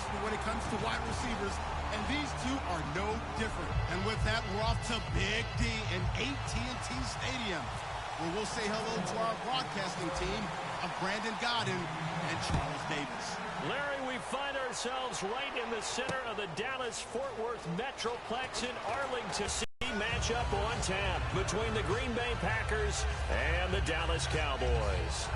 especially when it comes to wide receivers, and these two are no different. And with that, we're off to Big D in AT&T Stadium, where we'll say hello to our broadcasting team of Brandon Gaudin and Charles Davis. Larry, we find ourselves right in the center of the Dallas-Fort Worth Metroplex in Arlington. Matchup on tap between the Green Bay Packers and the Dallas Cowboys.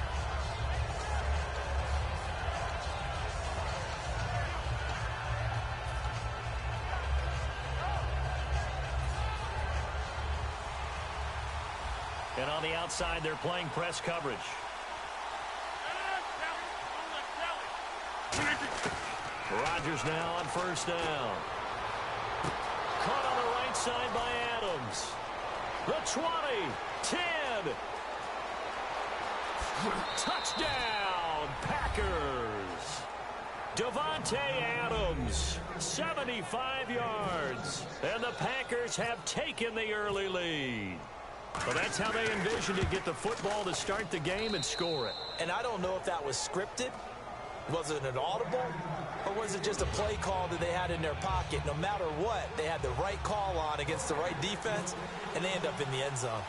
And on the outside, they're playing press coverage. Rodgers now on first down. Caught on the right side by Adams. The 20, 10. Touchdown, Packers. Davante Adams, 75 yards. And the Packers have taken the early lead. Well, that's how they envisioned to get the football to start the game and score it. And I don't know if that was scripted. Was it an audible? Or was it just a play call that they had in their pocket? No matter what, they had the right call on against the right defense, and they end up in the end zone.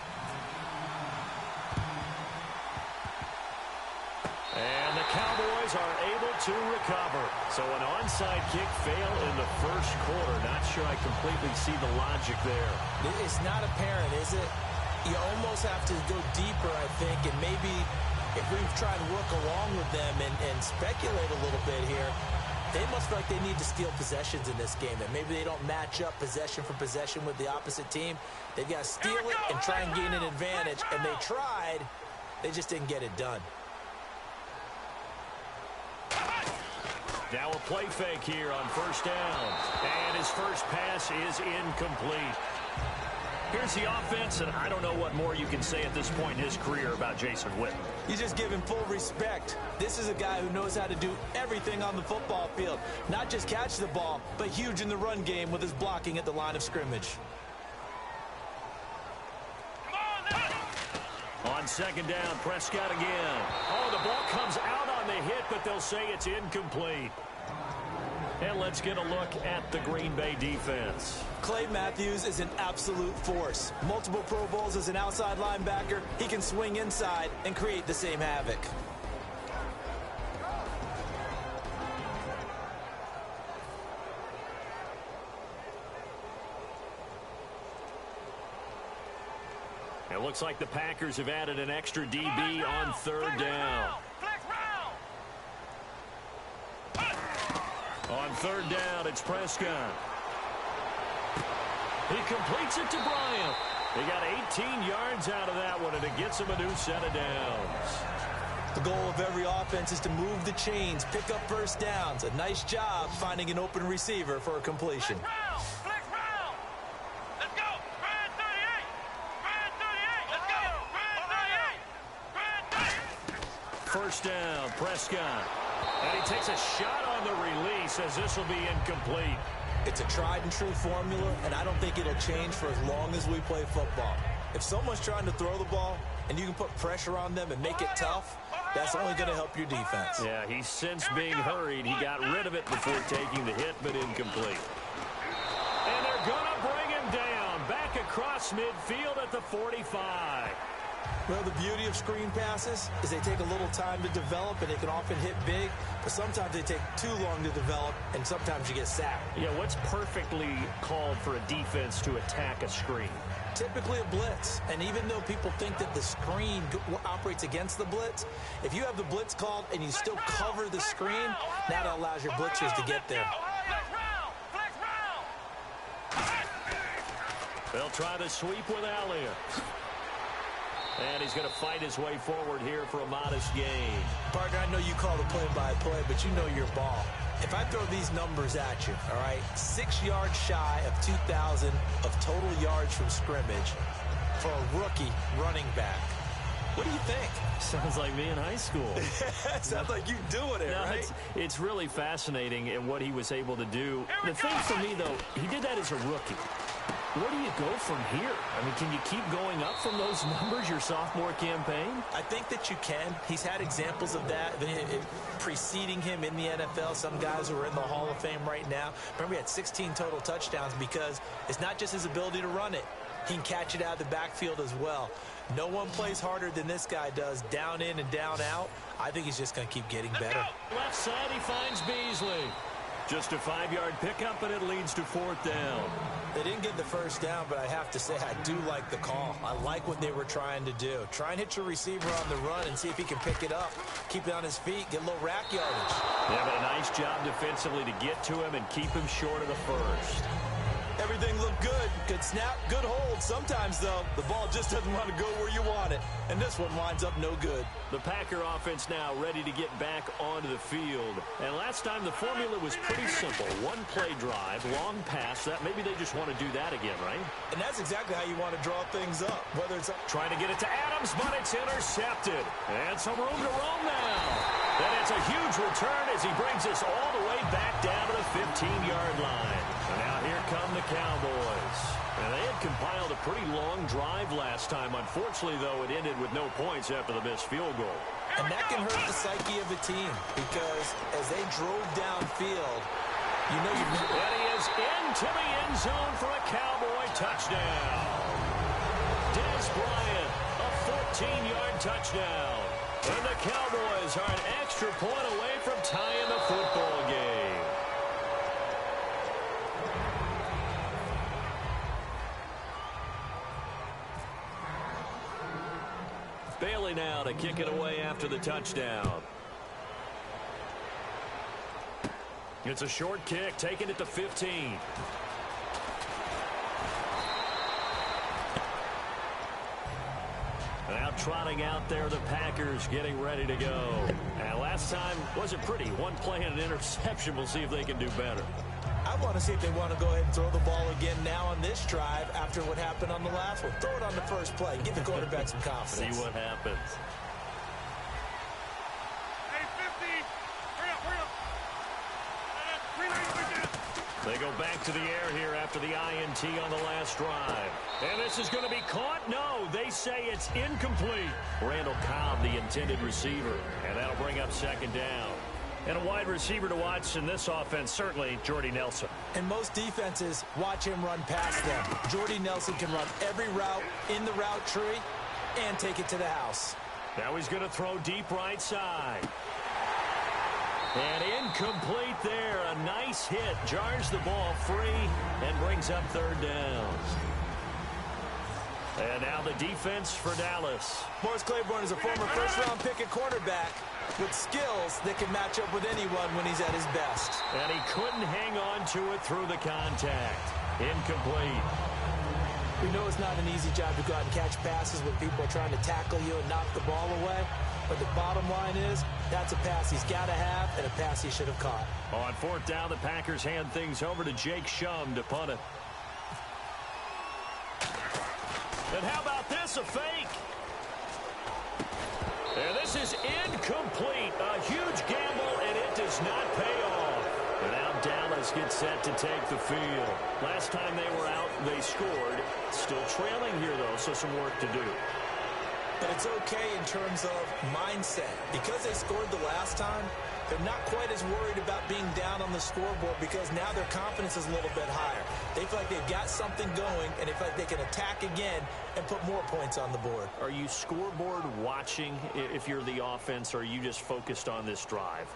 And the Cowboys are able to recover. So an onside kick fail in the first quarter. Not sure I completely see the logic there. It's not apparent, is it? You almost have to go deeper, I think, and maybe if we try and work along with them and speculate a little bit here, they must feel like they need to steal possessions in this game, and maybe they don't match up possession for possession with the opposite team. They've got to steal it and try and gain an advantage, and they tried. They just didn't get it done. Now a play fake here on first down, and his first pass is incomplete. Here's the offense, and I don't know what more you can say at this point in his career about Jason Witten. You just give him full respect. This is a guy who knows how to do everything on the football field. Not just catch the ball, but huge in the run game with his blocking at the line of scrimmage. On second down, Prescott again. Oh, the ball comes out on the hit, but they'll say it's incomplete. And let's get a look at the Green Bay defense. Clay Matthews is an absolute force. Multiple Pro Bowls as an outside linebacker. He can swing inside and create the same havoc. It looks like the Packers have added an extra DB on third down. On third down, it's Prescott. He completes it to Bryant. He got 18 yards out of that one, and it gets him a new set of downs. The goal of every offense is to move the chains, pick up first downs. A nice job finding an open receiver for a completion. First down, Prescott. And he takes a shot on the release as this will be incomplete. It's a tried-and-true formula, and I don't think it'll change for as long as we play football. If someone's trying to throw the ball and you can put pressure on them and make it tough, that's only going to help your defense. Yeah, he's since being hurried. He got rid of it before taking the hit, but incomplete. And they're going to bring him down. Back across midfield at the 45. Well, the beauty of screen passes is they take a little time to develop, and they can often hit big, but sometimes they take too long to develop, and sometimes you get sacked. Yeah, what's perfectly called for a defense to attack a screen? Typically a blitz, and even though people think that the screen operates against the blitz, if you have the blitz called and you still cover the screen, now that allows your blitzers to get there. They'll try the sweep with Elliott. And he's going to fight his way forward here for a modest gain. Parker, I know you call the play-by-play, but you know your ball. If I throw these numbers at you, all right, 6 yards shy of 2,000 of total yards from scrimmage for a rookie running back. What do you think? Sounds like me in high school. Sounds like you doing it, right? It's really fascinating in what he was able to do. The thing for me, though, he did that as a rookie. where do you go from here? I mean, can you keep going up from those numbers your sophomore campaign? I think that you can. He's had examples of that preceding him in the NFL. Some guys who are in the Hall of Fame right now. Remember, he had 16 total touchdowns because it's not just his ability to run it. He can catch it out of the backfield as well. No one plays harder than this guy does, down in and down out. I think he's just going to keep getting better. Left side, he finds Beasley. Just a 5-yard pickup, and it leads to 4th down. They didn't get the first down, but I have to say I do like the call. I like what they were trying to do. Try and hit your receiver on the run and see if he can pick it up, keep it on his feet, get a little rack yardage. Yeah, but a nice job defensively to get to him and keep him short of the first. Everything looked good. Good snap, good hold. Sometimes, though, the ball just doesn't want to go where you want it. And this one winds up no good. The Packer offense now ready to get back onto the field. And last time the formula was pretty simple. One play drive, long pass. That maybe they just want to do that again, right? And that's exactly how you want to draw things up. Whether it's trying to get it to Adams, but it's intercepted. And some room to roam now. And it's a huge return as he brings us all the way back down to the 15-yard line. And now here come the Cowboys. And they had compiled a pretty long drive last time. Unfortunately, though, it ended with no points after the missed field goal. And that can hurt the psyche of a team because as they drove downfield, you know you're going to... And he is into the end zone for a Cowboy touchdown. Dez Bryant, a 14-yard touchdown. And the Cowboys are an extra point away from tying the football game. Bailey now to kick it away after the touchdown. It's a short kick, taking it to 15. Now trotting out there, the Packers getting ready to go. And last time wasn't pretty. One play and an interception. We'll see if they can do better. I want to see if they want to go ahead and throw the ball again now on this drive after what happened on the last one. Throw it on the first play. Give the quarterback some confidence. See what happens. Hey, 50. Hurry up, hurry up. They go back to the air here after the INT on the last drive. And this is going to be caught? No, they say it's incomplete. Randall Cobb, the intended receiver. And that'll bring up 2nd down. And a wide receiver to watch in this offense, certainly Jordy Nelson. And most defenses watch him run past them. Jordy Nelson can run every route in the route tree and take it to the house. Now he's going to throw deep right side. And incomplete there. A nice hit. Jars the ball free and brings up 3rd down. And now the defense for Dallas. Morris Claiborne is a former first-round pick at quarterback with skills that can match up with anyone when he's at his best. And he couldn't hang on to it through the contact. Incomplete. We know it's not an easy job to go out and catch passes when people are trying to tackle you and knock the ball away. But the bottom line is, that's a pass he's got to have and a pass he should have caught. On 4th down, the Packers hand things over to Jake Shum to punt it. And how about this, a fake? And this is incomplete. A huge gamble, and it does not pay off. And now Dallas gets set to take the field. Last time they were out, they scored. Still trailing here, though, so some work to do. But it's okay in terms of mindset. Because they scored the last time, they're not quite as worried about being down on the scoreboard because now their confidence is a little bit higher. They feel like they've got something going, and they feel like they can attack again and put more points on the board. Are you scoreboard watching if you're the offense, or are you just focused on this drive?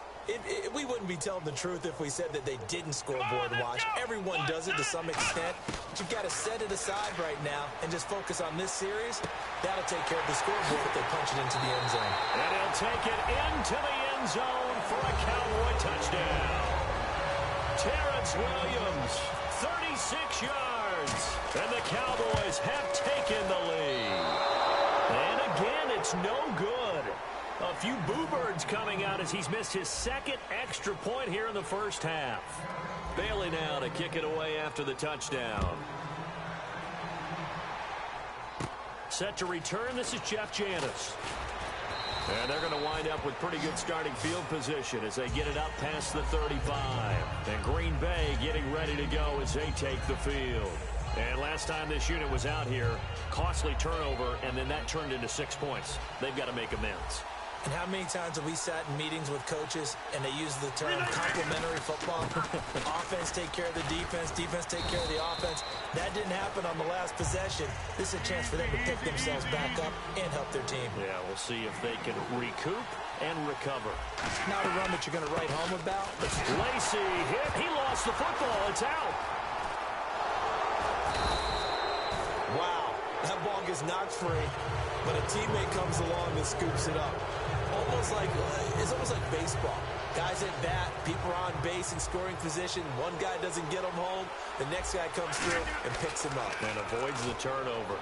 We wouldn't be telling the truth if we said that they didn't scoreboard watch. Everyone does it to some extent. But you've got to set it aside right now and just focus on this series. That'll take care of the scoreboard if they punch it into the end zone. And he'll take it into the end zone for a Cowboy touchdown. Terrence Williams, 36 yards. And the Cowboys have taken the lead. And again, it's no good. A few boo birds coming out as he's missed his 2nd extra point here in the first half. Bailey now to kick it away after the touchdown. Set to return, this is Jeff Janis. And they're going to wind up with pretty good starting field position as they get it up past the 35. And Green Bay getting ready to go as they take the field. And last time this unit was out here, costly turnover, and then that turned into 6 points. They've got to make amends. And how many times have we sat in meetings with coaches and they use the term complementary football? Offense take care of the defense, defense take care of the offense. That didn't happen on the last possession. This is a chance for them to pick themselves back up and help their team. Yeah, we'll see if they can recoup and recover. Not a run that you're going to write home about. Lacy hit. He lost the football. It's out. Wow, that ball gets knocked free, but a teammate comes along and scoops it up. It's almost like baseball. Guys at bat, people are on base in scoring position. One guy doesn't get them home. The next guy comes through and picks him up. And avoids the turnover.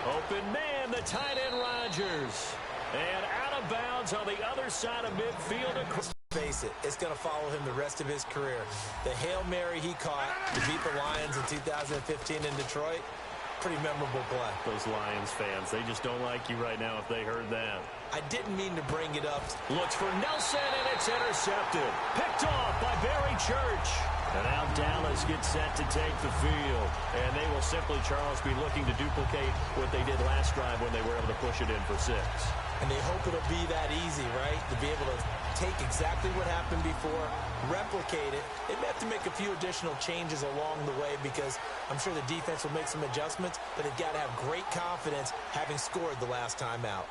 Open man, the tight end Rodgers. And out of bounds on the other side of midfield. Face it, it's going to follow him the rest of his career. The Hail Mary he caught to beat the Lions in 2015 in Detroit, pretty memorable play. Those Lions fans, they just don't like you right now if they heard that. I didn't mean to bring it up. Looks for Nelson, and it's intercepted. Picked off by Barry Church. And now Dallas gets set to take the field. And they will simply, Charles, be looking to duplicate what they did last drive when they were able to push it in for 6. And they hope it'll be that easy, right? To be able to take exactly what happened before, replicate it. They may have to make a few additional changes along the way because I'm sure the defense will make some adjustments, but they've got to have great confidence having scored the last time out.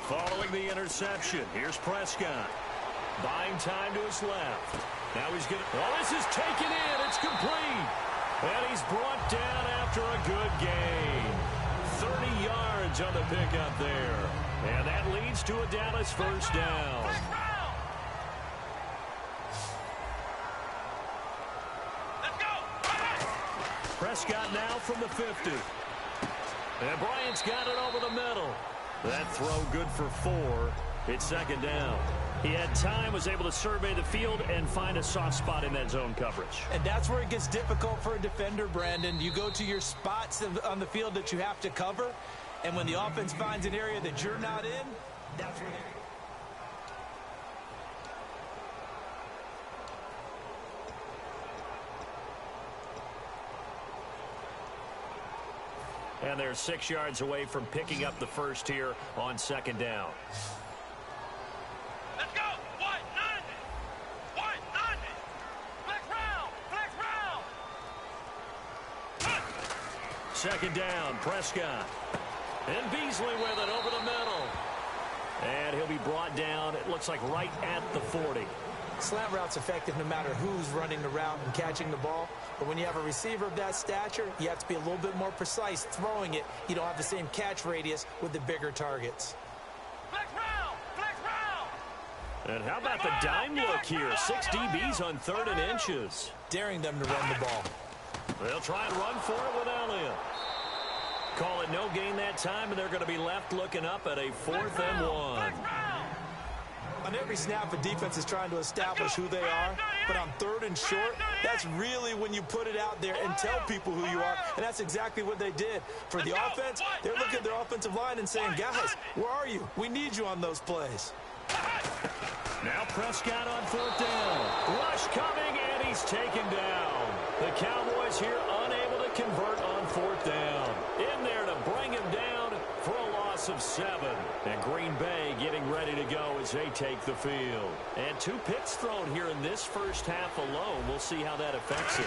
Following the interception, here's Prescott. Buying time to his left. Now he's going to... Well, this is taken in. It's complete. And he's brought down after a good gain. 30 yards on the pickup there. And that leads to a Dallas first down. Let's go. Prescott now from the 50. And Bryant's got it over the middle. That throw good for 4. It's second down. He had time, was able to survey the field and find a soft spot in that zone coverage. And that's where it gets difficult for a defender, Brandon. You go to your spots on the field that you have to cover, and when the offense finds an area that you're not in, that's where And they're 6 yards away from picking up the first here on second down. Let's go. White 90. Flex round. Second down, Prescott. And Beasley with it over the middle. And he'll be brought down, it looks like right at the 40. Slant route's effective no matter who's running the route and catching the ball. But when you have a receiver of that stature, you have to be a little bit more precise throwing it. You don't have the same catch radius with the bigger targets. Flex round. And how about the dime look here? 6 DBs on 3rd and inches. Daring them to run the ball. They'll try and run for it with Elliott. Call it no gain that time, and they're going to be left looking up at a 4th and 1. On every snap, the defense is trying to establish who they are, but on 3rd and short, that's really when you put it out there and tell people who you are, and that's exactly what they did. For the offense, they're looking at their offensive line and saying, guys, where are you? We need you on those plays. Now Prescott on 4th down. Rush coming, and he's taken down. The Cowboys here unable to convert on 4th down. In there to bring him down for a loss of 7. And Green Bay getting ready to go as they take the field. And 2 picks thrown here in this first half alone. We'll see how that affects it.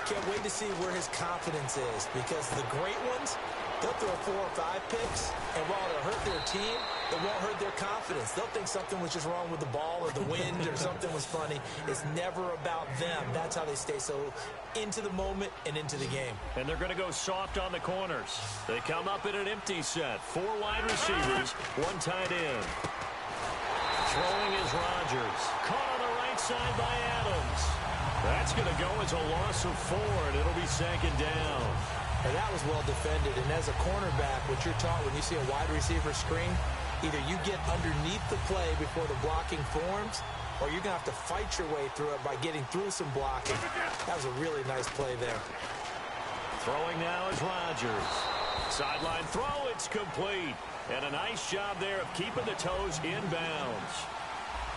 Can't wait to see where his confidence is, because the great ones, they'll throw 4 or 5 picks, and while it'll hurt their team, it won't hurt their confidence. They'll think something was just wrong with the ball or the wind or something was funny. It's never about them. That's how they stay so into the moment and into the game. And they're going to go soft on the corners. They come up in an empty set. 4 wide receivers, 1 tight end. Throwing is Rodgers. Caught on the right side by Adams. That's going to go as a loss of 4, and it'll be second down. And that was well defended. And as a cornerback, what you're taught when you see a wide receiver screen, either you get underneath the play before the blocking forms, or you're going to have to fight your way through it by getting through some blocking. That was a really nice play there. Throwing now is Rodgers. Sideline throw, it's complete. And a nice job there of keeping the toes in bounds.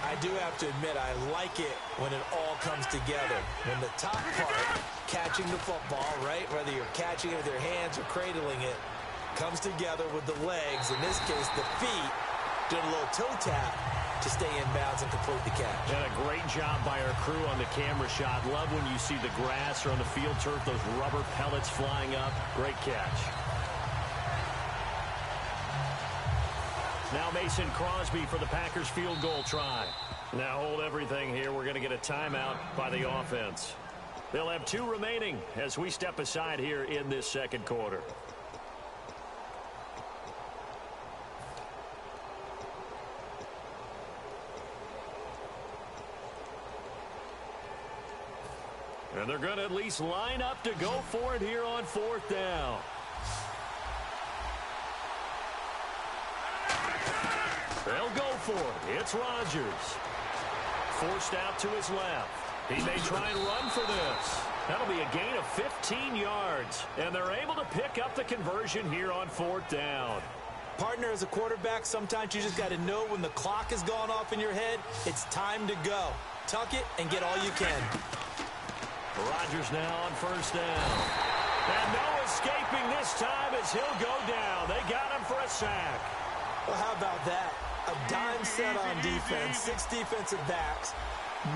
I do have to admit, I like it when it all comes together. When the top part, catching the football, right, whether you're catching it with your hands or cradling it, comes together with the legs, in this case the feet, doing a little toe tap to stay in bounds and complete the catch. And a great job by our crew on the camera shot. Love when you see the grass or on the field turf, those rubber pellets flying up. Great catch. Now Mason Crosby for the Packers field goal try. Now hold everything here. We're going to get a timeout by the offense. They'll have 2 remaining as we step aside here in this second quarter. And they're going to at least line up to go for it here on 4th down. They'll go for it. It's Rodgers. Forced out to his left. He may try and run for this. That'll be a gain of 15 yards. And they're able to pick up the conversion here on 4th down. Partner, as a quarterback, sometimes you just got to know when the clock has gone off in your head, it's time to go. Tuck it and get all you can. Rodgers now on 1st down. And no escaping this time as he'll go down. They got him for a sack. Well, how about that? A dime set on defense, 6 defensive backs.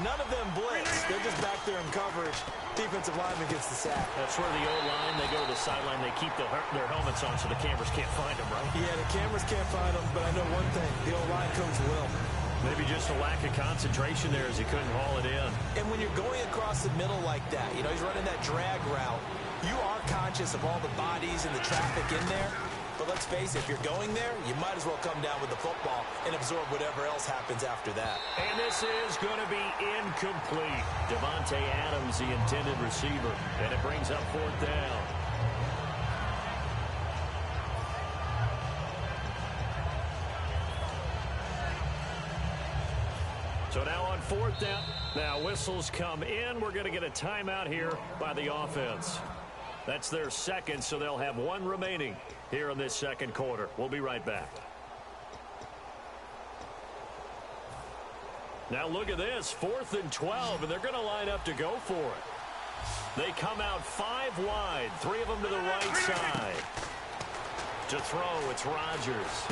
None of them blitz. They're just back there in coverage. Defensive lineman gets the sack. That's where the O-line, they go to the sideline, they keep their helmets on so the cameras can't find them, right? Yeah, the cameras can't find them, but I know one thing. The O-line coach will. Maybe just a lack of concentration there as he couldn't haul it in. And when you're going across the middle like that, you know, he's running that drag route, you are conscious of all the bodies and the traffic in there. But let's face it, if you're going there, you might as well come down with the football and absorb whatever else happens after that. And this is going to be incomplete. Davante Adams, the intended receiver. And it brings up 4th down. So now on 4th down. Now whistles come in. We're going to get a timeout here by the offense. That's their second, so they'll have 1 remaining here in this second quarter. We'll be right back. Now look at this, 4th and 12, and they're going to line up to go for it. They come out 5 wide, 3 of them to the right side. To throw, it's Rodgers.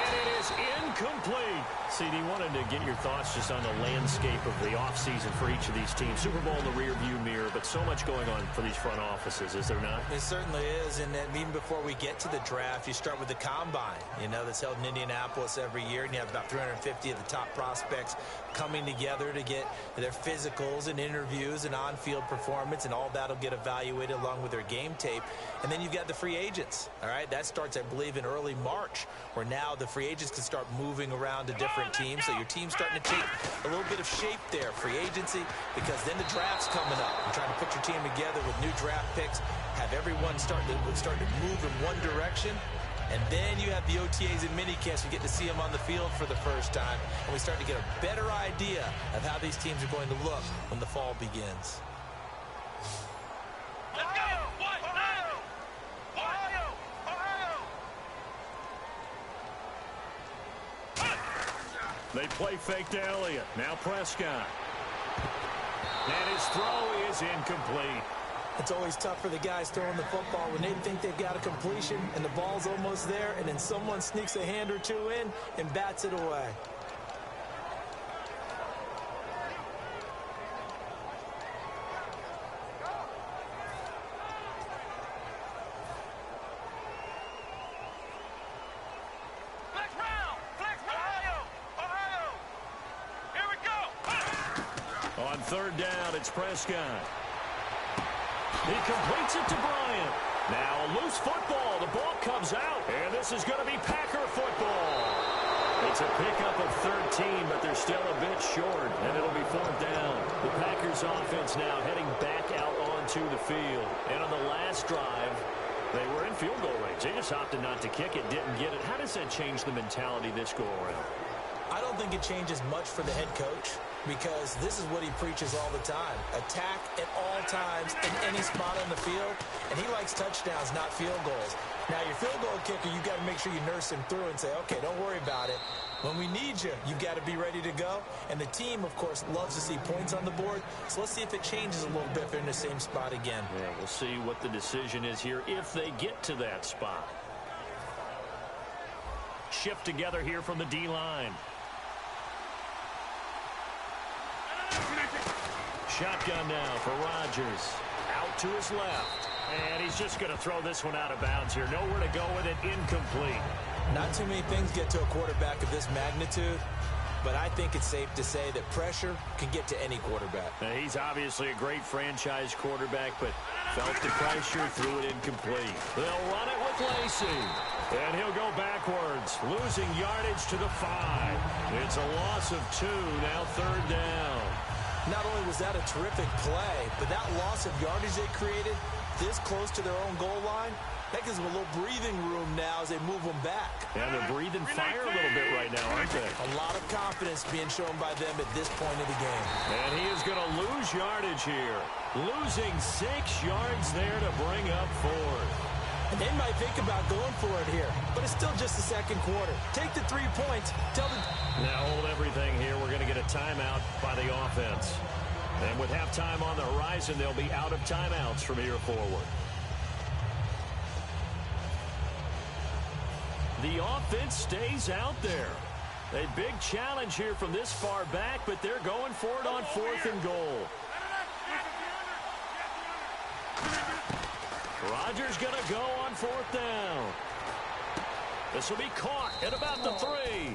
And it is incomplete. CD, wanted to get your thoughts just on the landscape of the offseason for each of these teams. Super Bowl in the rearview mirror, but so much going on for these front offices, is there not? It certainly is, and even before we get to the draft, you start with the Combine, you know, that's held in Indianapolis every year, and you have about 350 of the top prospects coming together to get their physicals and interviews and on-field performance, and all that will get evaluated along with their game tape. And then you've got the free agents, all right? That starts, I believe, in early March, where now the free agents can start moving around to different teams, so your team's starting to take a little bit of shape there, free agency, because then the draft's coming up. You're trying to put your team together with new draft picks, have everyone start to move in one direction, and then you have the OTAs and minicamps. We get to see them on the field for the first time, and we start to get a better idea of how these teams are going to look when the fall begins. Let's go! What? Ohio! Ohio! Ohio! They play fake to Elliott. Now Prescott. And his throw is incomplete. It's always tough for the guys throwing the football when they think they've got a completion and the ball's almost there, and then someone sneaks a hand or two in and bats it away. Flex round! Flex Ohio! Ohio! Here we go! On 3rd down, it's Prescott. He completes it to Bryant. Now a loose football. The ball comes out. And this is going to be Packer football. It's a pickup of 13, but they're still a bit short. And it'll be 4th down. The Packers offense now heading back out onto the field. And on the last drive, they were in field goal range. They just opted not to kick it, didn't get it. How does that change the mentality this go around? I don't think it changes much for the head coach. because this is what he preaches all the time. Attack at all times in any spot on the field, and he likes touchdowns, not field goals. Now, your field goal kicker, you got to make sure you nurse him through and say, okay, don't worry about it. When we need you, you got to be ready to go. And the team, of course, loves to see points on the board. So let's see if it changes a little bit if they're in the same spot again. Yeah, we'll see what the decision is here if they get to that spot. Shift together here from the D-line. Shotgun now for Rodgers. Out to his left. And he's just going to throw this one out of bounds here. Nowhere to go with it. Incomplete. Not too many things get to a quarterback of this magnitude, but I think it's safe to say that pressure can get to any quarterback. He's obviously a great franchise quarterback, but felt the pressure, threw it incomplete. They'll run it with Lacy. And he'll go backwards, losing yardage to the 5. It's a loss of 2, now third down. Not only was that a terrific play, but that loss of yardage they created this close to their own goal line, that gives them a little breathing room now as they move them back. And they're breathing fire a little bit right now, aren't they? A lot of confidence being shown by them at this point of the game. And he is going to lose yardage here. Losing 6 yards there to bring up 4th. And they might think about going for it here, but it's still just the second quarter. Take the 3 points. Now hold everything here. We're going to get a timeout by the offense. And with halftime on the horizon, they'll be out of timeouts from here forward. The offense stays out there. A big challenge here from this far back, but they're going for it on 4th and goal. Rodgers going to go on 4th down. This will be caught at about the 3.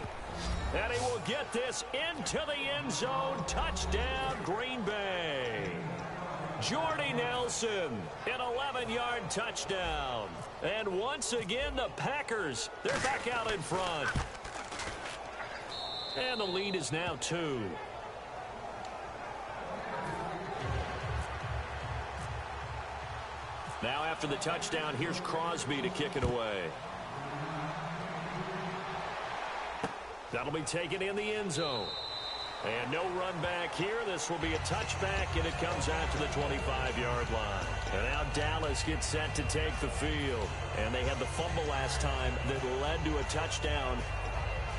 And he will get this into the end zone. Touchdown, Green Bay. Jordy Nelson, an 11-yard touchdown. And once again, the Packers, they're back out in front. And the lead is now 2. Now after the touchdown, here's Crosby to kick it away. That'll be taken in the end zone. And no run back here. This will be a touchback, and it comes out to the 25-yard line. And now Dallas gets set to take the field. And they had the fumble last time that led to a touchdown.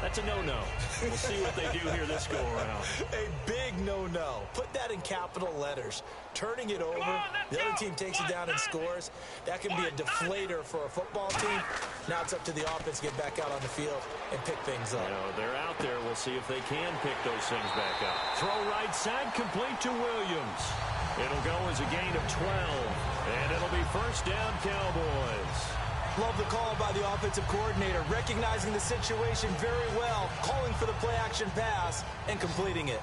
That's a no-no. We'll see what they do here this go-around. A big no-no. Put that in capital letters. Turning it over, the other team takes it down and scores. That can be a deflator for a football team. Now it's up to the offense to get back out on the field and pick things up. You know, they're out there. We'll see if they can pick those things back up. Throw right side, complete to Williams. It'll go as a gain of 12. And it'll be first down, Cowboys. Love the call by the offensive coordinator, recognizing the situation very well, calling for the play-action pass, and completing it.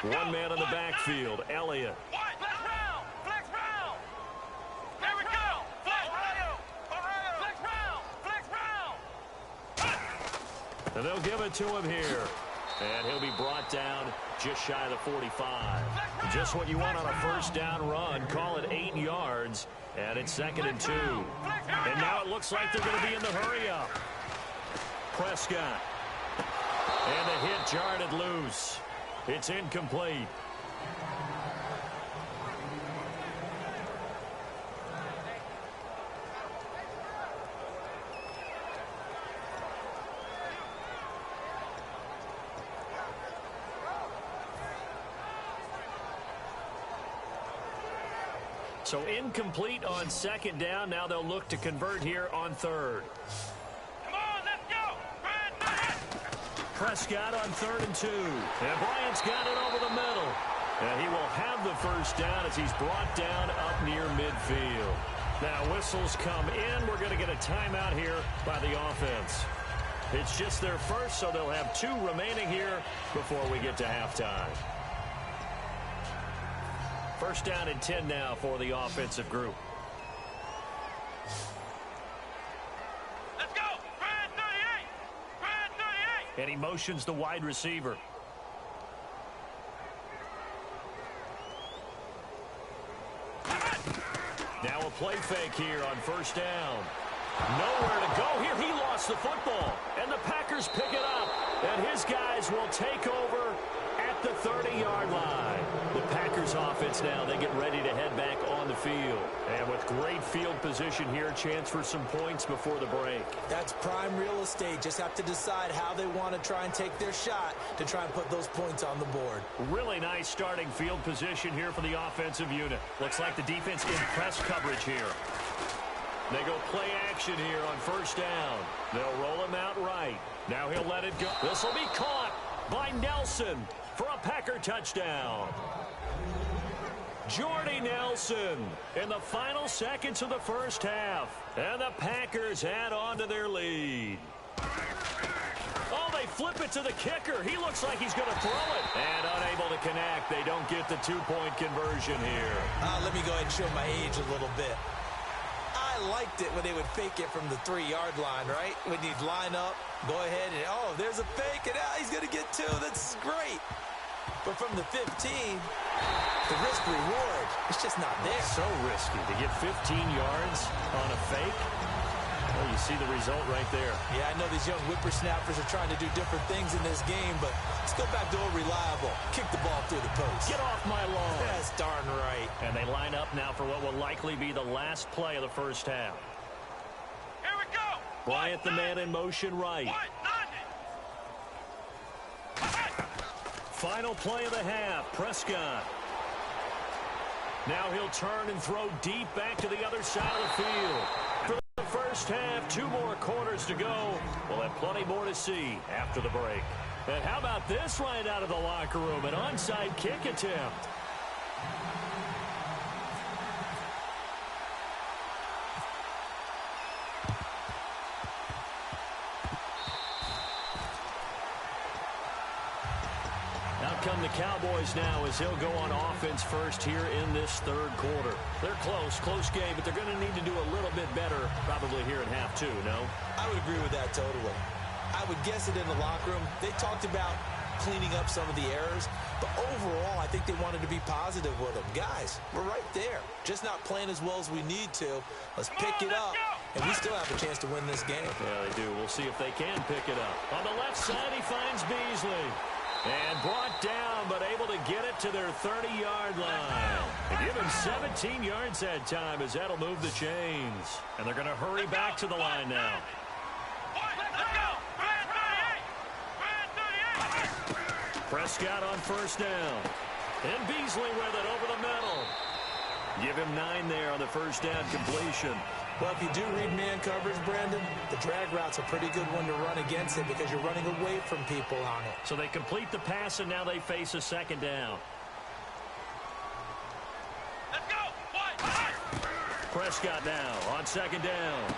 One man in the backfield, Elliott. Flex round! Flex round! Here we go! Flex! Ohio! Ohio! Flex round! Flex round! And they'll give it to him here. And he'll be brought down just shy of the 45. Just what you want on a first down run. Call it 8 yards. And it's 2nd and 2. And now it looks like they're going to be in the hurry-up. Prescott. And the hit jarred it loose. It's incomplete. So incomplete on 2nd down. Now they'll look to convert here on 3rd. Come on, let's go! Prescott on 3rd and 2. And Bryant's got it over the middle. And he will have the first down as he's brought down up near midfield. Now whistles come in. We're going to get a timeout here by the offense. It's just their first, so they'll have 2 remaining here before we get to halftime. First down and 10 now for the offensive group. Let's go! Brad 38! Brad 38! And he motions the wide receiver. Now a play fake here on first down. Nowhere to go here. He lost the football. And the Packers pick it up. And his guys will take over at the 30-yard line. The Packers offense now, they get ready to head back on the field. And with great field position here, chance for some points before the break. That's prime real estate. Just have to decide how they want to try and take their shot to try and put those points on the board. Really nice starting field position here for the offensive unit. Looks like the defense in press coverage here. They go play action here on first down. They'll roll him out right. Now he'll let it go. This will be caught by Nelson for a Packer touchdown. Jordy Nelson in the final seconds of the first half. And the Packers add on to their lead. Oh, they flip it to the kicker. He looks like he's going to throw it. And unable to connect. They don't get the two-point conversion here. Let me go ahead and show my age a little bit. I liked it when they would fake it from the 3-yard line, right? When you'd line up, go ahead and, oh, there's a fake, and he's going to get 2. That's great. But from the 15, the risk-reward, it's just not there. So risky to get 15 yards on a fake. Well, you see the result right there. Yeah, I know these young whippersnappers are trying to do different things in this game, but let's go back to old reliable. Kick the ball through the post. Get off my lawn. That's darn right. And they line up now for what will likely be the last play of the first half. Here we go. Bryant, the man in motion right. Final play of the half, Prescott. Now he'll turn and throw deep back to the other side of the field. For the first half, 2 more quarters to go. We'll have plenty more to see after the break. And how about this right out of the locker room? An onside kick attempt. Come the Cowboys now as he'll go on offense first here in this third quarter. They're close game, but they're going to need to do a little bit better probably here in half 2, no? I would agree with that totally. I would guess it in the locker room. They talked about cleaning up some of the errors, but overall I think they wanted to be positive with them. Guys, we're right there. Just not playing as well as we need to. Let's pick it up, and we still have a chance to win this game. Yeah, they do. We'll see if they can pick it up. On the left side, he finds Beasley. And brought down, but able to get it to their 30-yard line. They give him 17 yards that time as that'll move the chains. And they're going to hurry back to the line now. Prescott on first down. And Beasley with it over the middle. Give him 9 there on the first down completion. Well, if you do read man coverage, Brandon, the drag route's a pretty good one to run against it because you're running away from people on it. So they complete the pass, and now they face a second down. Let's go. Prescott now on second down.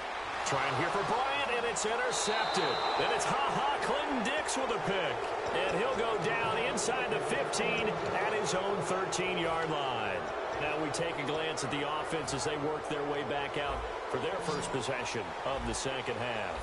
Trying here for Bryant, and it's intercepted. Then it's Clinton Dix with a pick. And he'll go down inside the 15 at his own 13-yard line. Now we take a glance at the offense as they work their way back out for their first possession of the second half.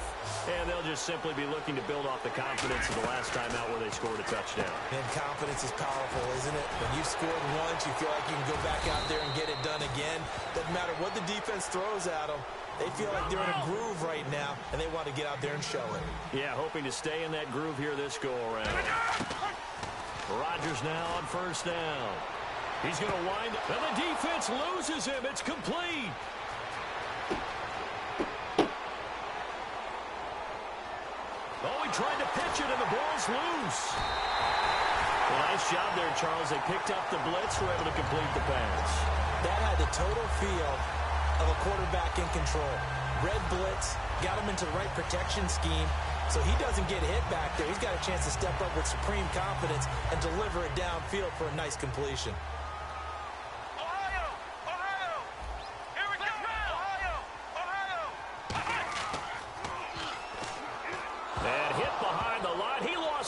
And they'll just simply be looking to build off the confidence of the last time out where they scored a touchdown. And confidence is powerful, isn't it? When you've scored once, you feel like you can go back out there and get it done again. Doesn't matter what the defense throws at them. They feel like they're in a groove right now, and they want to get out there and show it. Yeah, hoping to stay in that groove here this go-around. Rodgers now on first down. He's going to wind up, and the defense loses him. It's complete. Oh, he tried to pitch it, and the ball's loose. Well, nice job there, Charles. They picked up the blitz, were able to complete the pass. That had the total feel of a quarterback in control. Red blitz, got him into the right protection scheme, so he doesn't get hit back there. He's got a chance to step up with supreme confidence and deliver it downfield for a nice completion.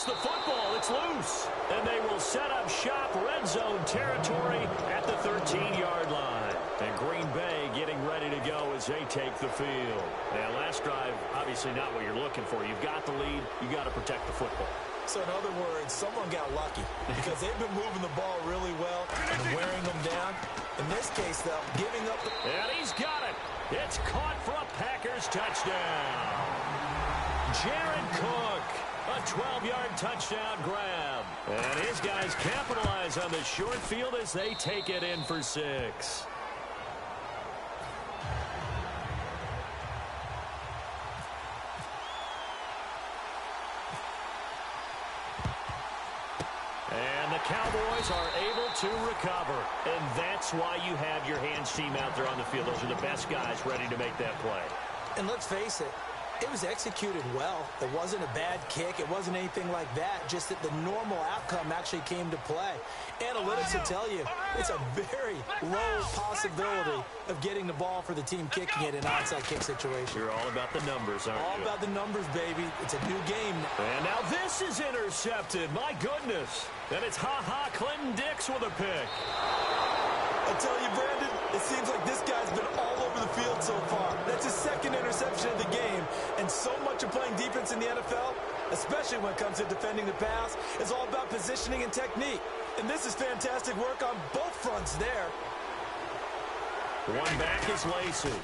The football, it's loose. And they will set up shop, red zone territory at the 13-yard line. And Green Bay getting ready to go as they take the field. Now, last drive, obviously not what you're looking for. You've got the lead. You've got to protect the football. So, in other words, someone got lucky because they've been moving the ball really well and wearing them down. In this case, though, giving up the... And he's got it. It's caught for a Packers touchdown. Jared Cook A 12-yard touchdown grab. And his guys capitalize on the short field as they take it in for 6. And the Cowboys are able to recover. And that's why you have your hands team out there on the field. Those are the best guys ready to make that play. And let's face it, it was executed well. It wasn't a bad kick. It wasn't anything like that. Just that the normal outcome actually came to play. Analytics will tell you it's a very low possibility of getting the ball for the team kicking it in an onside kick situation. You're all about the numbers, aren't you? All about the numbers, baby. It's a new game. And now this is intercepted. My goodness. And it's Clinton Dix with a pick. I tell you, Brandon, it seems like this guy's been all over the field so far. That's his second interception of the game. And so much of playing defense in the NFL, especially when it comes to defending the pass, is all about positioning and technique. And this is fantastic work on both fronts there. One back is Lacy.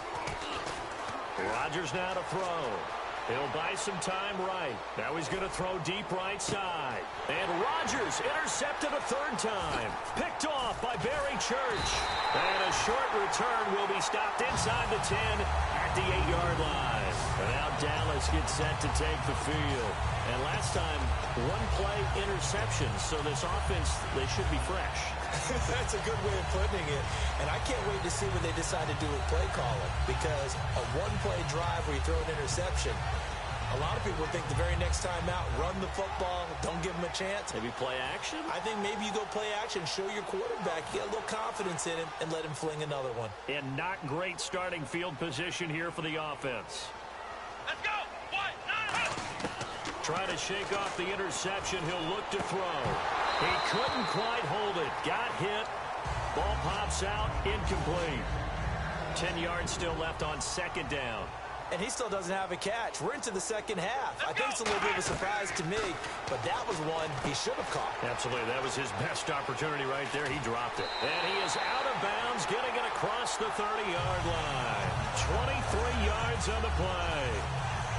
Rodgers now to throw. He'll buy some time right. Now he's going to throw deep right side. And Rodgers intercepted a third time. Picked off by Barry Church. And a short return will be stopped inside the 10 at the 8-yard line. And now Dallas gets set to take the field. And last time, one-play interception. So this offense, they should be fresh. That's a good way of putting it. And I can't wait to see what they decide to do with play calling. Because a one-play drive where you throw an interception, a lot of people think the very next time out, run the football, don't give them a chance. Maybe play action? I think maybe you go play action, show your quarterback, get a little confidence in him, and let him fling another one. And not great starting field position here for the offense. Let's go. Trying to shake off the interception. He'll look to throw. He couldn't quite hold it. Got hit. Ball pops out. Incomplete. 10 yards still left on second down. And he still doesn't have a catch. We're into the second half. I think it's a little bit of a surprise to me, but that was one he should have caught. Absolutely. That was his best opportunity right there. He dropped it. And he is out of bounds, getting it across the 30-yard line. 23 yards on the play.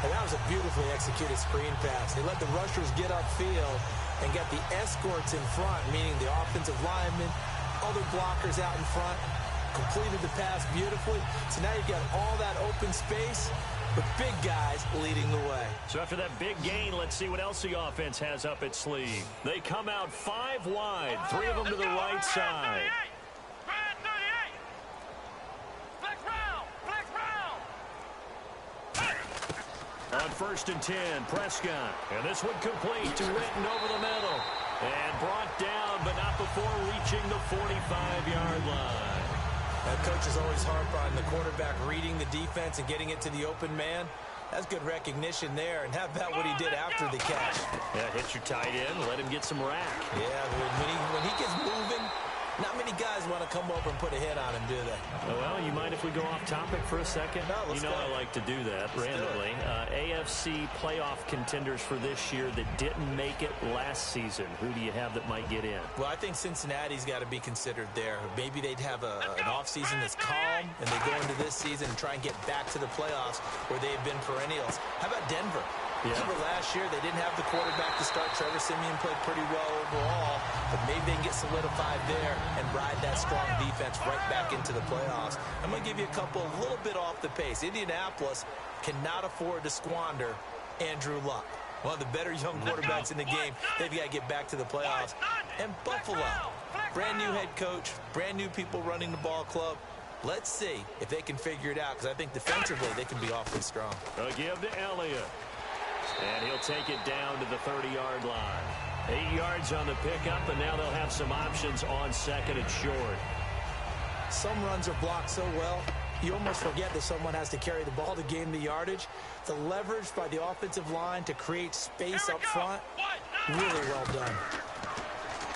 And that was a beautifully executed screen pass. They let the rushers get upfield and get the escorts in front, meaning the offensive linemen, other blockers out in front, completed the pass beautifully. So now you've got all that open space, but big guys leading the way. So after that big gain, let's see what else the offense has up its sleeve. They come out 5 wide, 3 of them to the right side. On 1st and 10, Prescott. And this one complete to Witten over the middle. And brought down, but not before reaching the 45-yard line. That coach is always harp on the quarterback reading the defense and getting it to the open man. That's good recognition there. And how about what he did after the catch? Yeah, hit your tight end, let him get some rack. Yeah, when he gets moving, not many guys want to come over and put a hit on him, do they? Well, you mind if we go off topic for a second? No, let's go. I like to do that randomly. AFC playoff contenders for this year that didn't make it last season. Who do you have that might get in? Well, I think Cincinnati's got to be considered there. Maybe they'd have an offseason that's calm, and they go into this season and try and get back to the playoffs where they've been perennials. How about Denver? Yeah. Remember last year, they didn't have the quarterback to start. Trevor Siemian played pretty well overall, but maybe they can get solidified there and ride that strong defense right back into the playoffs. I'm going to give you a couple a little bit off the pace. Indianapolis cannot afford to squander Andrew Luck, one of the better young quarterbacks in the game. They've got to get back to the playoffs. And Buffalo, brand new head coach, brand new people running the ball club. Let's see if they can figure it out, because I think defensively they can be awfully strong. A give to Elliott. And he'll take it down to the 30-yard line. 8 yards on the pickup, and now they'll have some options on second and short. Some runs are blocked so well, you almost forget that someone has to carry the ball to gain the yardage. The leverage by the offensive line to create space up front, really well done.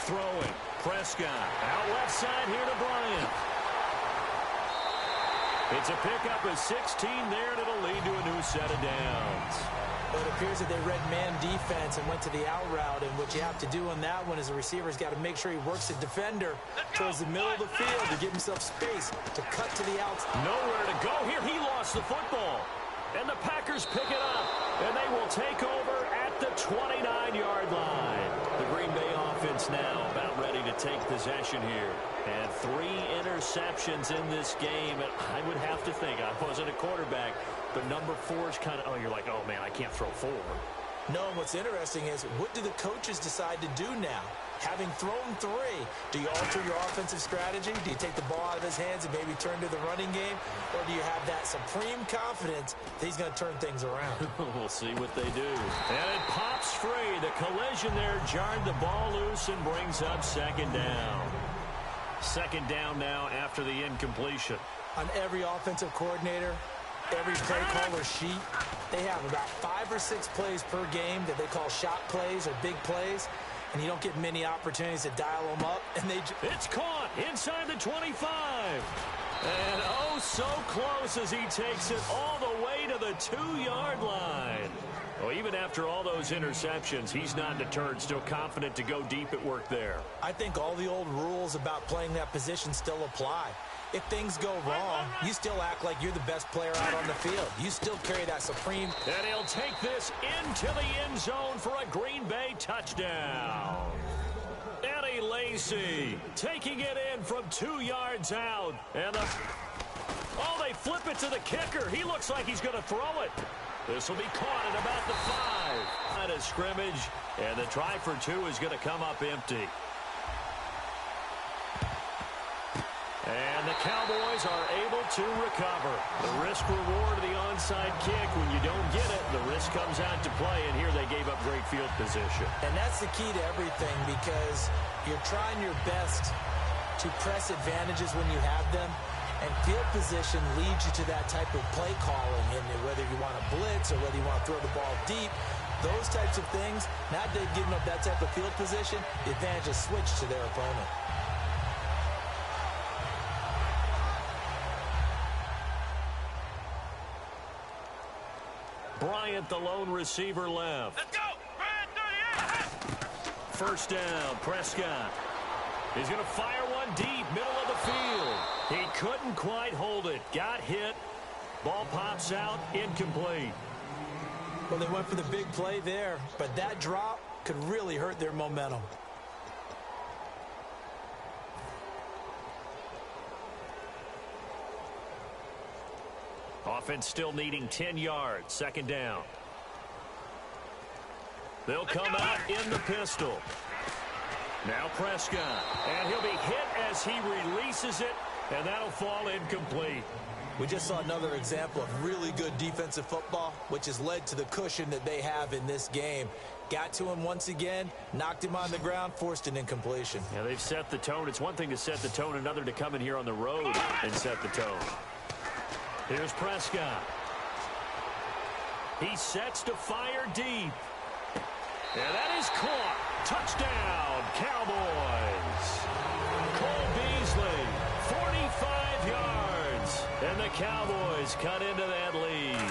Throwing, Prescott, out left side here to Bryant. It's a pickup of 16 there, and it'll lead to a new set of downs. Well, it appears that they read man defense and went to the out route, and what you have to do on that one is the receiver's got to make sure he works the defender towards the middle of the field to give himself space to cut to the outside. Nowhere to go here. He lost the football. And the Packers pick it up, and they will take over at at the 29-yard line. The Green Bay offense now about ready to take possession here. And 3 interceptions in this game. And I would have to think, I wasn't a quarterback, but number 4 is kind of, oh, you're like, oh, man, I can't throw 4. No, what's interesting is, what do the coaches decide to do now? Having thrown 3, do you alter your offensive strategy? Do you take the ball out of his hands and maybe turn to the running game? Or do you have that supreme confidence that he's going to turn things around? We'll see what they do. And it pops free. The collision there jarred the ball loose and brings up 2nd down. 2nd down now after the incompletion. On every offensive coordinator, every play caller sheet, they have about 5 or 6 plays per game that they call shot plays or big plays. And you don't get many opportunities to dial them up. And it's caught inside the 25. And oh, so close as he takes it all the way to the 2-yard line. Well, even after all those interceptions, he's not deterred, still confident to go deep at work there. I think all the old rules about playing that position still apply. If things go wrong, you still act like you're the best player out on the field. You still carry that supreme. And he'll take this into the end zone for a Green Bay touchdown. Eddie Lacy taking it in from 2 yards out. And they flip it to the kicker. He looks like he's going to throw it. This will be caught at about the 5. At a scrimmage, and the try for 2 is going to come up empty. And the Cowboys are able to recover. The risk-reward of the onside kick, when you don't get it, the risk comes out to play, and here they gave up great field position. And that's the key to everything, because you're trying your best to press advantages when you have them, and field position leads you to that type of play calling, and whether you want to blitz or whether you want to throw the ball deep, those types of things, now they've given up that type of field position, the advantage is switched to their opponent. Bryant, the lone receiver, left. Let's go! Bryant, 38! 1st down, Prescott. He's going to fire one deep, middle of the field. He couldn't quite hold it. Got hit. Ball pops out, incomplete. Well, they went for the big play there, but that drop could really hurt their momentum. Offense still needing 10 yards. 2nd down. They'll come out in the pistol. Now Prescott. And he'll be hit as he releases it, and that'll fall incomplete. We just saw another example of really good defensive football, which has led to the cushion that they have in this game. Got to him once again, knocked him on the ground, forced an incompletion. Yeah, they've set the tone. It's one thing to set the tone, another to come in here on the road and set the tone. Here's Prescott. He sets to fire deep. And that is caught. Touchdown, Cowboys. Cole Beasley, 45 yards. And the Cowboys cut into that lead.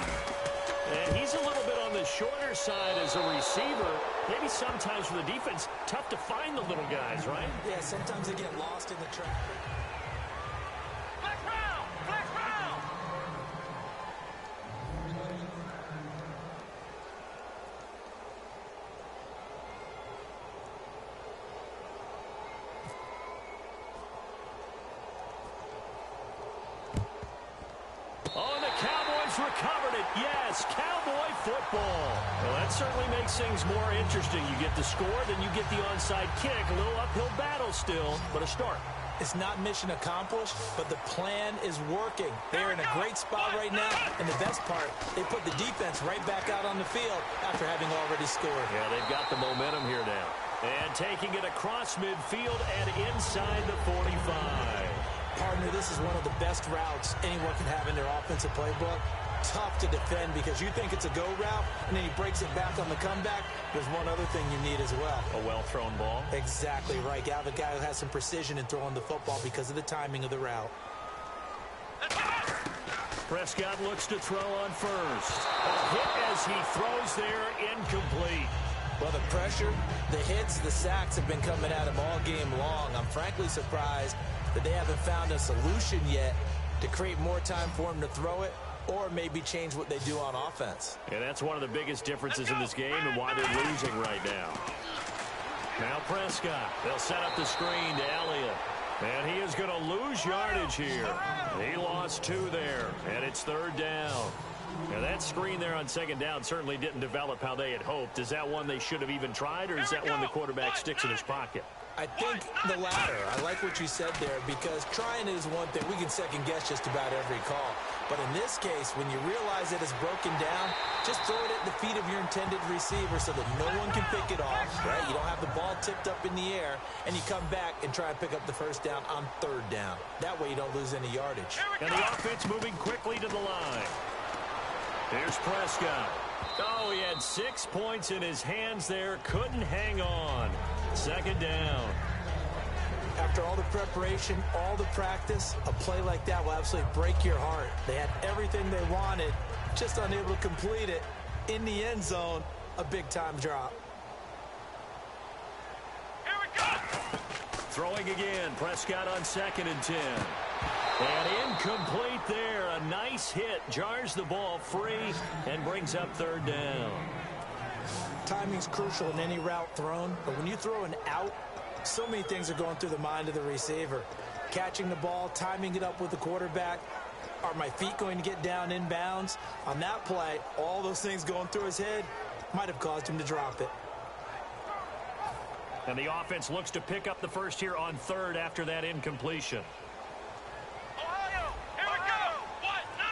And he's a little bit on the shorter side as a receiver. Maybe sometimes for the defense, tough to find the little guys, right? Yeah, sometimes they get lost in the traffic. Flex round! Flex round! Oh, and the Cowboys recovered it. Yes, Cowboy football. Well, that certainly makes things more interesting. You get the score, then you get the onside kick. A little uphill battle still, but a start. It's not mission accomplished, but the plan is working. They're in a great spot right now, and the best part, they put the defense right back out on the field after having already scored. Yeah, they've got the momentum here now. And taking it across midfield and inside the 45. Partner, this is one of the best routes anyone can have in their offensive playbook. Tough to defend because you think it's a go route, and then he breaks it back on the comeback. There's one other thing you need as well. A well-thrown ball. Exactly right. You have a guy who has some precision in throwing the football because of the timing of the route. Prescott looks to throw on first. A hit as he throws there, incomplete. Well, the pressure, the hits, the sacks have been coming at him all game long. I'm frankly surprised that they haven't found a solution yet to create more time for him to throw it. or maybe change what they do on offense. And that's one of the biggest differences in this game and why they're losing right now. Now Prescott. They'll set up the screen to Elliott. And he is going to lose yardage here. He lost 2 there, and it's 3rd down. Now that screen there on 2nd down certainly didn't develop how they had hoped. Is that one they should have even tried, or is that one the quarterback sticks in his pocket? I think the latter. I like what you said there, because trying is one thing. We can second guess just about every call. But in this case, when you realize that it's broken down, just throw it at the feet of your intended receiver so that no one can pick it off, right? You don't have the ball tipped up in the air, and you come back and try and pick up the 1st down on 3rd down. That way you don't lose any yardage. And the offense moving quickly to the line. Here's Prescott. Oh, he had 6 points in his hands there. Couldn't hang on. 2nd down. After all the preparation, all the practice, a play like that will absolutely break your heart. They had everything they wanted, just unable to complete it. In the end zone, a big-time drop. Here we go. Throwing again. Prescott on 2nd and 10. And incomplete there. A nice hit. Jars the ball free and brings up 3rd down. Timing's crucial in any route thrown, but when you throw an out, so many things are going through the mind of the receiver. Catching the ball, timing it up with the quarterback. Are my feet going to get down in bounds? On that play, all those things going through his head might have caused him to drop it. And the offense looks to pick up the first here on 3rd after that incompletion. Ohio, here we go. What? 9.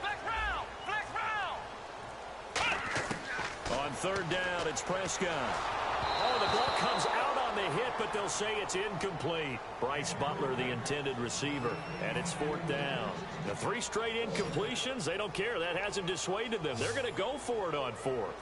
Flex round. On 3rd down, it's Prescott. Oh, the ball comes out on the hit, but they'll say it's incomplete. Bryce Butler, the intended receiver, and it's 4th down. The 3 straight incompletions, they don't care. That hasn't dissuaded them. They're going to go for it on 4th.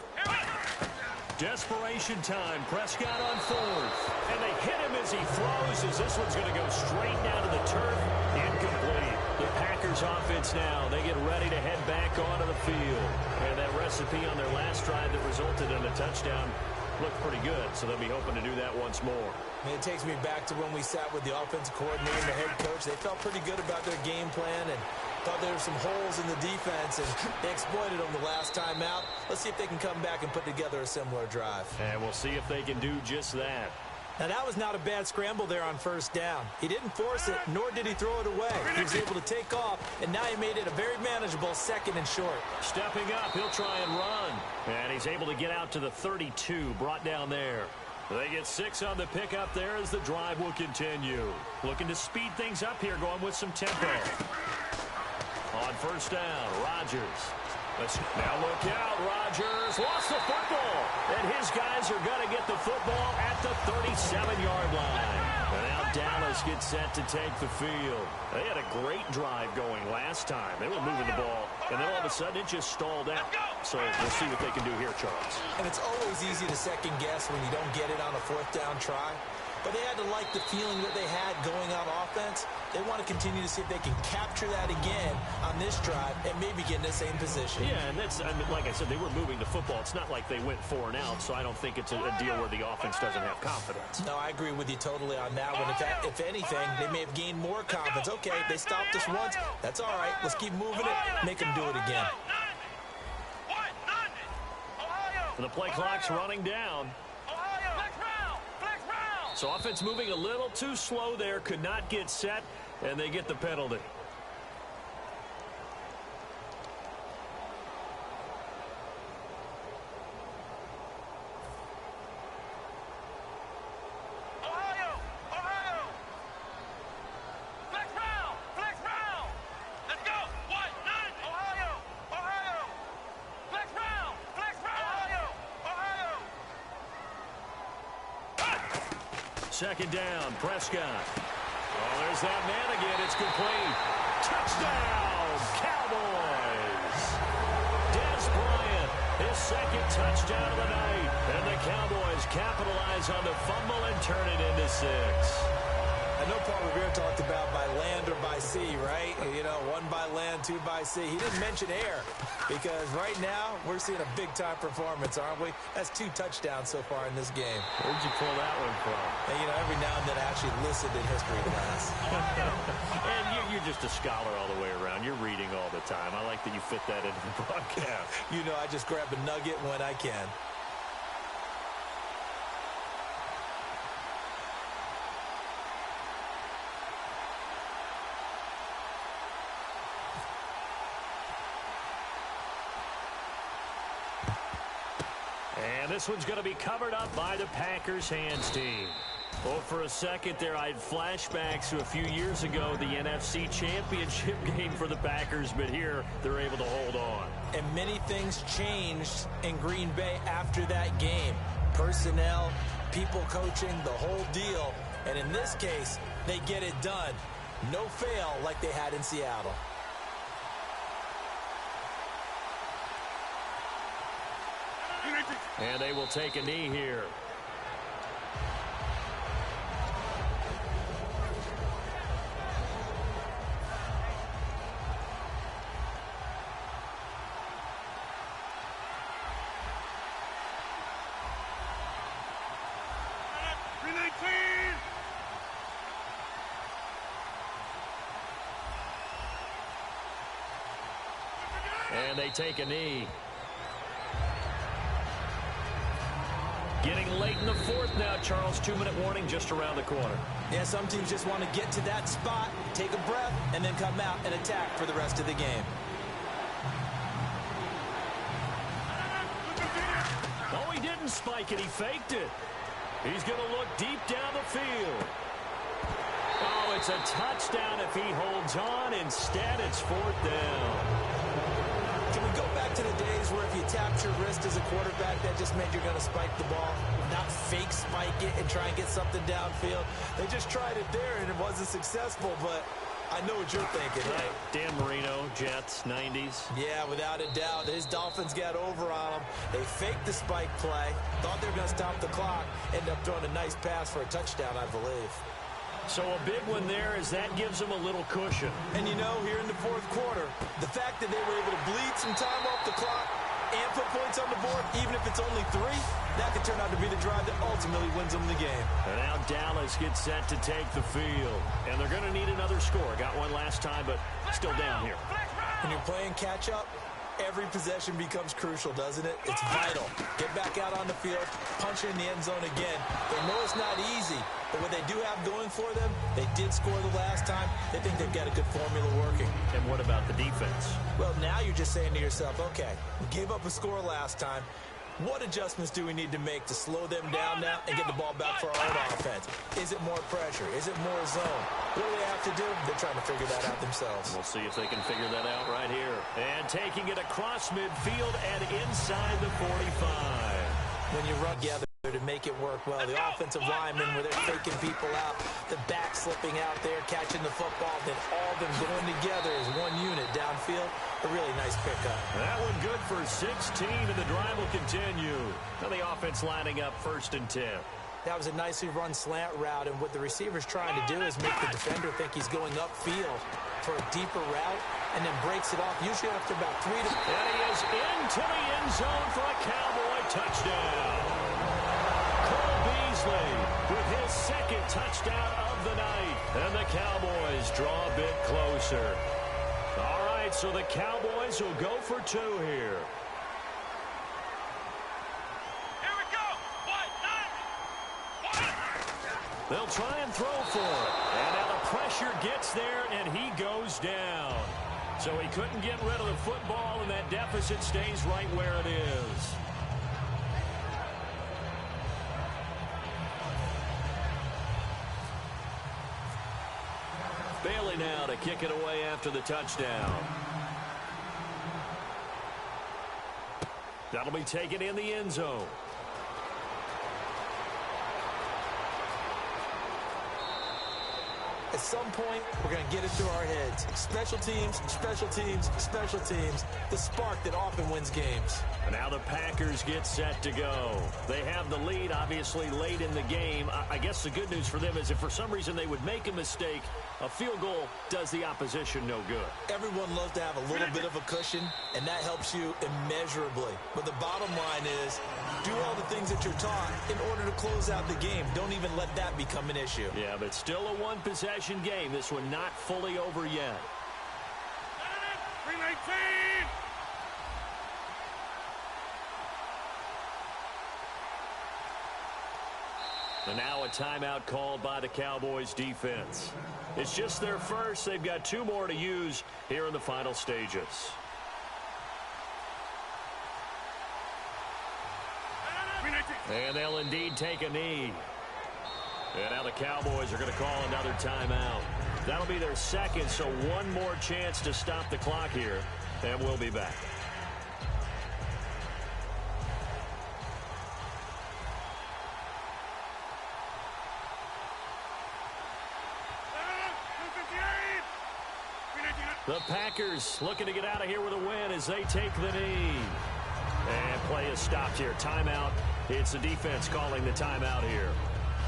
Desperation time. Prescott on 4th. And they hit him as he throws, as this one's going to go straight down to the turf. Incomplete. The Packers offense now, they get ready to head back onto the field. And that recipe on their last drive that resulted in a touchdown looked pretty good, so they'll be hoping to do that once more. And it takes me back to when we sat with the offensive coordinator and the head coach. They felt pretty good about their game plan and thought there were some holes in the defense, and they exploited them the last time out. Let's see if they can come back and put together a similar drive. And we'll see if they can do just that. Now, that was not a bad scramble there on 1st down. He didn't force it, nor did he throw it away. He was able to take off, and now he made it a very manageable 2nd and short. Stepping up, he'll try and run. And he's able to get out to the 32, brought down there. They get 6 on the pickup there as the drive will continue. Looking to speed things up here, going with some tempo. On 1st down, Rodgers. Now look out, Rodgers lost the football, and his guys are going to get the football at the 37-yard line. And now Dallas gets set to take the field. They had a great drive going last time. They were moving the ball, and then all of a sudden it just stalled out. So we'll see what they can do here, Charles. And it's always easy to second guess when you don't get it on a 4th down try. But they had to like the feeling that they had going on offense. They want to continue to see if they can capture that again on this drive and maybe get in the same position. Yeah, and that's, I mean, like I said, they were moving the football. It's not like they went 4 and out, so I don't think it's a deal where the offense doesn't have confidence. No, I agree with you totally on that one. If anything, they may have gained more confidence. Okay, they stopped us once. That's all right. Let's keep moving it. Make them do it again. And the play clock's running down. So offense moving a little too slow there, could not get set, and they get the penalty. Ohio! Flex round! Let's go! 1, 9, Ohio! Flex round! Ohio! 2nd down, Prescott. Oh, there's that man again. It's complete. Touchdown, Cowboys. Dez Bryant, his 2nd touchdown of the night. And the Cowboys capitalize on the fumble and turn it into 6. And know Paul Revere talked about by land or by sea, right? You know, one by land, two by sea. He didn't mention air because right now we're seeing a big-time performance, aren't we? That's 2 touchdowns so far in this game. Where'd you pull that one from? And, you know, every now and then I actually listened in history class. And you're just a scholar all the way around. You're reading all the time. I like that you fit that into the broadcast. You know, I just grab a nugget when I can. And this one's going to be covered up by the Packers hands team. Well, for a second there, I had flashbacks to a few years ago, the NFC Championship game for the Packers, but here they're able to hold on. And many things changed in Green Bay after that game. Personnel, people coaching, the whole deal. And in this case, they get it done. No fail like they had in Seattle. And they will take a knee here. And they take a knee. Getting late in the fourth now, Charles. 2-minute warning just around the corner. Yeah, some teams just want to get to that spot, take a breath, and then come out and attack for the rest of the game. Oh, he didn't spike it. He faked it. He's going to look deep down the field. Oh, it's a touchdown if he holds on. Instead, it's 4th down. Can we go back to the days where if you tapped your wrist as a quarterback, that just meant you're going to spike the ball? Not fake spike it and try and get something downfield. They just tried it there, and it wasn't successful, but I know what you're thinking, right? Dan Marino, Jets, 90s. Yeah, without a doubt. His Dolphins got over on him. They faked the spike play, thought they were going to stop the clock, ended up throwing a nice pass for a touchdown, I believe. So a big one there as that gives them a little cushion. And you know, here in the fourth quarter, the fact that they were able to bleed some time off the clock and put points on the board, even if it's only 3, that could turn out to be the drive that ultimately wins them the game. And now Dallas gets set to take the field. And they're going to need another score. Got one last time, but still down here. When you're playing catch-up, every possession becomes crucial, doesn't it? It's vital. Get back out on the field, punch it in the end zone again. They know it's not easy, but what they do have going for them, they did score the last time. They think they've got a good formula working. And what about the defense? Well, now you're just saying to yourself, okay, we gave up a score last time. What adjustments do we need to make to slow them down now and get the ball back for our own offense? Is it more pressure? Is it more zone? What do they have to do? They're trying to figure that out themselves. We'll see if they can figure that out right here. And taking it across midfield and inside the 45. When you run together to make it work well, the offensive linemen where they're faking people out, the back slipping out there, catching the football, then all of them going together as one unit downfield. A really nice pickup. That one good for 16, and the drive will continue. Now the offense lining up 1st and 10. That was a nicely run slant route, and what the receiver's trying to do is make the defender think he's going upfield for a deeper route, and then breaks it off, usually after about 3 to... And he is into the end zone for a Cowboy touchdown. Cole Beasley with his 2nd touchdown of the night, and the Cowboys draw a bit closer. All right, so the Cowboys will go for 2 here. Here we go. They'll try and throw for it. And now the pressure gets there, and he goes down. So he couldn't get rid of the football, and that deficit stays right where it is. Bailey now to kick it away after the touchdown. That'll be taken in the end zone. At some point, we're going to get it through our heads. Special teams, special teams, special teams. The spark that often wins games. And now the Packers get set to go. They have the lead, obviously, late in the game. I guess the good news for them is if for some reason they would make a mistake, a field goal does the opposition no good. Everyone loves to have a little bit of a cushion, and that helps you immeasurably. But the bottom line is, do all the things that you're taught in order to close out the game. Don't even let that become an issue. Yeah, but still a one-possession game. This one not fully over yet. 319! And now a timeout called by the Cowboys defense. It's just their first. They've got 2 more to use here in the final stages. And they'll indeed take a knee. And now the Cowboys are going to call another timeout. That'll be their second, so one more chance to stop the clock here. And we'll be back. The Packers looking to get out of here with a win as they take the knee. And play is stopped here. Timeout. It's the defense calling the timeout here.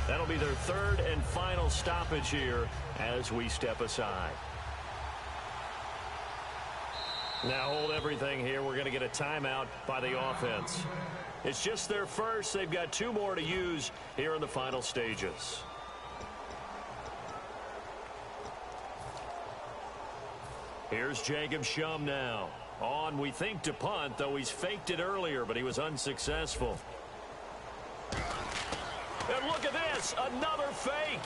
That'll be their third and final stoppage here as we step aside. Now hold everything here. We're going to get a timeout by the offense. It's just their first. They've got 2 more to use here in the final stages. Here's Jacob Shum now. On, we think, to punt, though he's faked it earlier, but he was unsuccessful. And look at this, another fake.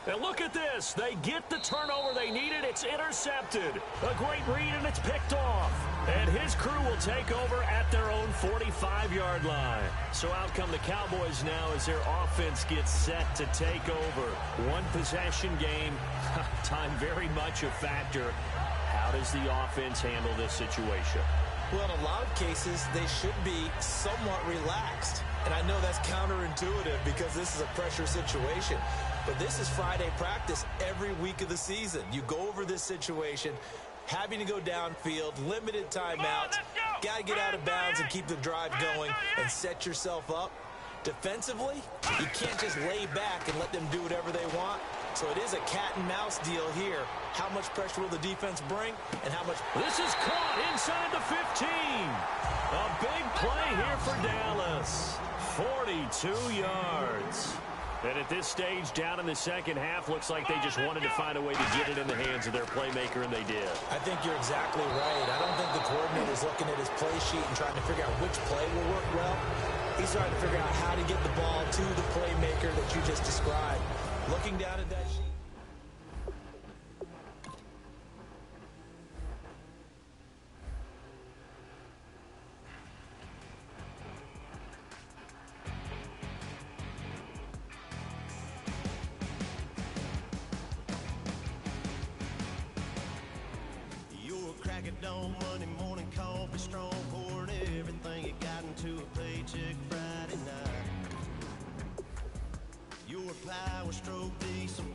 And look at this, they get the turnover they needed, it's intercepted. A great read, and it's picked off. And his crew will take over at their own 45-yard line. So out come the Cowboys now as their offense gets set to take over. One possession game, time very much a factor. How does the offense handle this situation? Well, in a lot of cases, they should be somewhat relaxed. And I know that's counterintuitive because this is a pressure situation. But this is Friday practice every week of the season. You go over this situation, having to go downfield, limited timeouts, got to get out of bounds and keep the drive going and set yourself up. Defensively, you can't just lay back and let them do whatever they want. So it is a cat and mouse deal here. How much pressure will the defense bring and how much... This is caught inside the 15. A big play here for Dallas. 42 yards. And at this stage, down in the second half, looks like they just wanted to find a way to get it in the hands of their playmaker, and they did. I think you're exactly right. I don't think the coordinator's looking at his play sheet and trying to figure out which play will work well. He's trying to figure out how to get the ball to the playmaker that you just described. Looking down at that sheet. Dawn, Monday morning coffee, strong pouring everything you got into a paycheck Friday night. Your power stroke diesel.